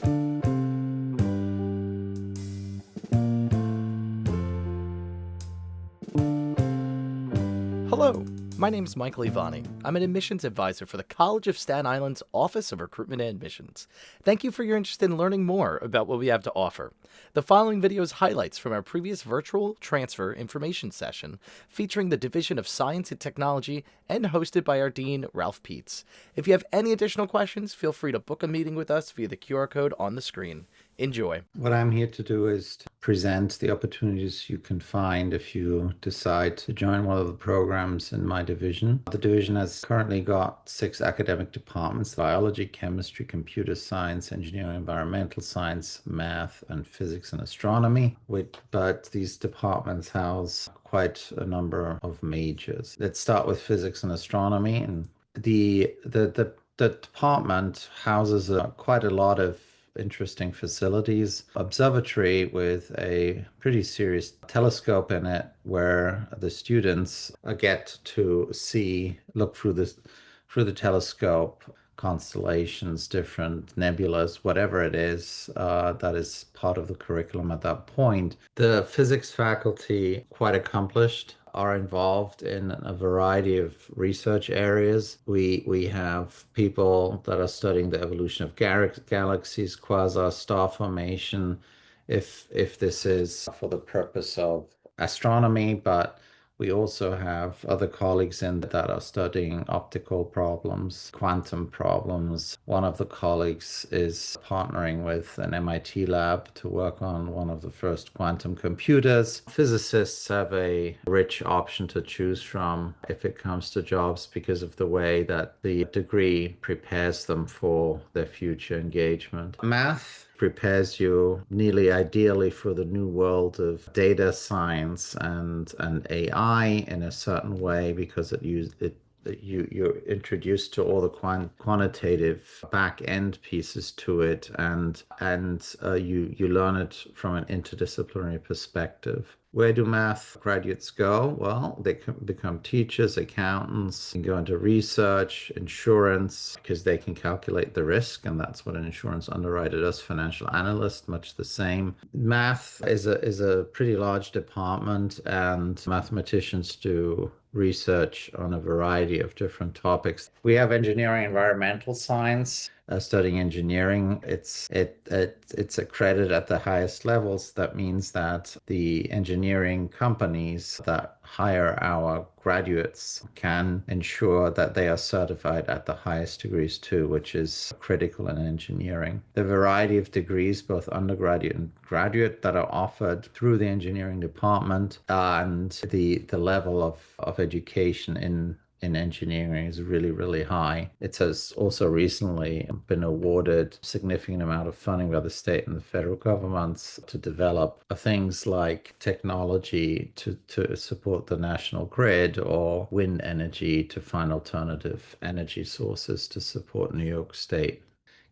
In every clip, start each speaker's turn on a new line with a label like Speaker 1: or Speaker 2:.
Speaker 1: Hello, my name is Michael Ivani. I'm an admissions advisor for the College of Staten Island's Office of Recruitment and Admissions. Thank you for your interest in learning more about what we have to offer. The following video is highlights from our previous virtual transfer information session featuring the Division of Science and Technology and hosted by our Dean, Ralph Peets. If you have any additional questions, feel free to book a meeting with us via the QR code on the screen. Enjoy.
Speaker 2: What I'm here to do is to present the opportunities you can find if you decide to join one of the programs in my division. The division has currently got 6 academic departments: biology, chemistry, computer science, engineering, environmental science, math, and physics and astronomy. But these departments house quite a number of majors. Let's start with physics and astronomy. And the department houses quite a lot of interesting facilities. Observatory with a pretty serious telescope in it where the students get to look through the telescope, constellations, different nebulas, whatever it is that is part of the curriculum at that point. The physics faculty, quite accomplished, are involved in a variety of research areas. We have people that are studying the evolution of galaxies, quasars, star formation, if this is for the purpose of astronomy, but we also have other colleagues that are studying optical problems, quantum problems. One of the colleagues is partnering with an MIT lab to work on one of the first quantum computers. Physicists have a rich option to choose from if it comes to jobs because of the way that the degree prepares them for their future engagement. Math prepares you nearly ideally for the new world of data science and AI in a certain way, because you're introduced to all the quantitative back end pieces to it, and you learn it from an interdisciplinary perspective. Where do math graduates go? Well, they can become teachers, accountants, and go into research, insurance, because they can calculate the risk, and that's what an insurance underwriter does, financial analyst, much the same. Math is a pretty large department, and mathematicians do research on a variety of different topics. We have engineering, environmental science. Studying engineering, it's accredited at the highest levels. That means that the engineering companies that hire our graduates can ensure that they are certified at the highest degrees too, which is critical in engineering. The variety of degrees, both undergraduate and graduate, that are offered through the engineering department, and the level of education in engineering is really, really high. It has also recently been awarded a significant amount of funding by the state and the federal governments to develop things like technology to support the national grid, or wind energy to find alternative energy sources to support New York State.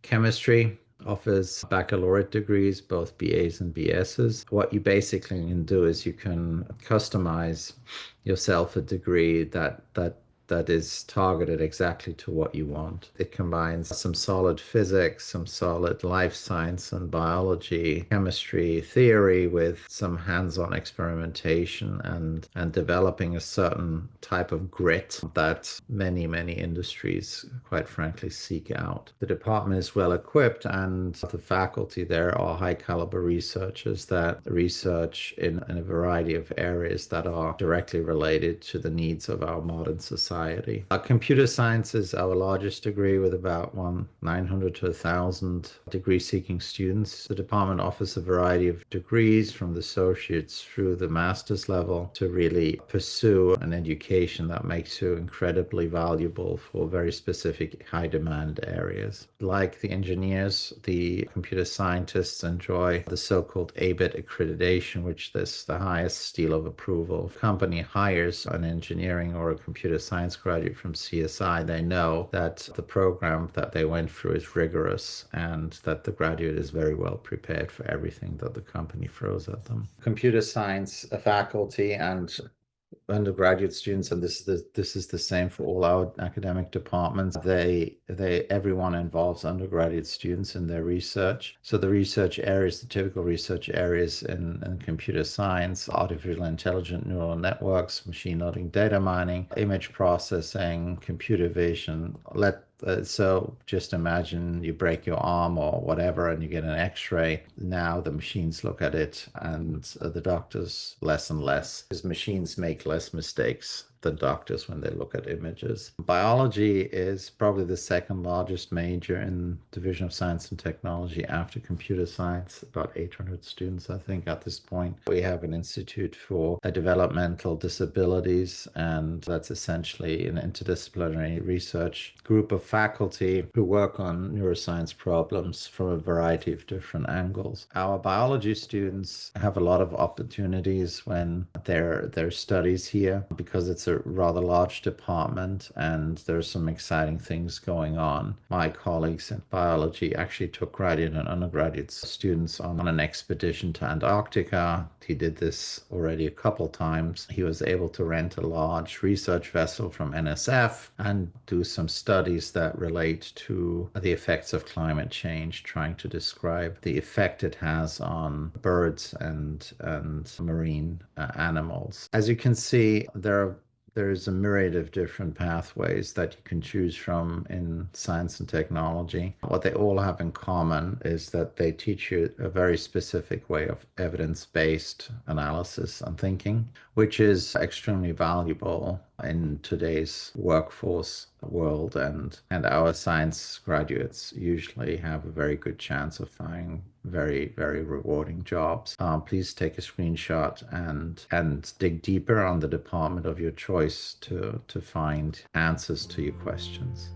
Speaker 2: Chemistry offers baccalaureate degrees, both BAs and BSs. What you basically can do is you can customize yourself a degree that is targeted exactly to what you want. It combines some solid physics, some solid life science and biology, chemistry theory with some hands-on experimentation and developing a certain type of grit that many industries, quite frankly, seek out. The department is well equipped, and the faculty there are high caliber researchers that research in a variety of areas that are directly related to the needs of our modern society. Computer science is our largest degree, with about 900 to 1,000 degree-seeking students. The department offers a variety of degrees, from the associates through the master's level, to really pursue an education that makes you incredibly valuable for very specific high-demand areas. Like the engineers, the computer scientists enjoy the so-called ABET accreditation, which is the highest seal of approval. If a company hires an engineering or a computer science graduate from CSI, they know that the program that they went through is rigorous, and that the graduate is very well prepared for everything that the company throws at them. Computer science faculty and undergraduate students, and this is the same for all our academic departments. Everyone involves undergraduate students in their research. So the research areas, the typical research areas in computer science, artificial intelligence, neural networks, machine learning, data mining, image processing, computer vision. So just imagine you break your arm or whatever and you get an x-ray. Now the machines look at it, and the doctors less and less, because machines make less mistakes than doctors when they look at images. Biology is probably the second largest major in Division of Science and Technology after computer science, about 800 students, I think, at this point. We have an Institute for Developmental Disabilities, and that's essentially an interdisciplinary research group of faculty who work on neuroscience problems from a variety of different angles. Our biology students have a lot of opportunities when their studies here, because it's a rather large department and there's some exciting things going on. My colleagues in biology actually took graduate and undergraduate students on an expedition to Antarctica. He did this already a couple times. He was able to rent a large research vessel from NSF and do some studies that relate to the effects of climate change, trying to describe the effect it has on birds and marine animals. As you can see, there's a myriad of different pathways that you can choose from in science and technology. What they all have in common is that they teach you a very specific way of evidence-based analysis and thinking, which is extremely valuable in today's workforce world, and our science graduates usually have a very good chance of finding very, very rewarding jobs. Please take a screenshot and dig deeper on the department of your choice to find answers to your questions.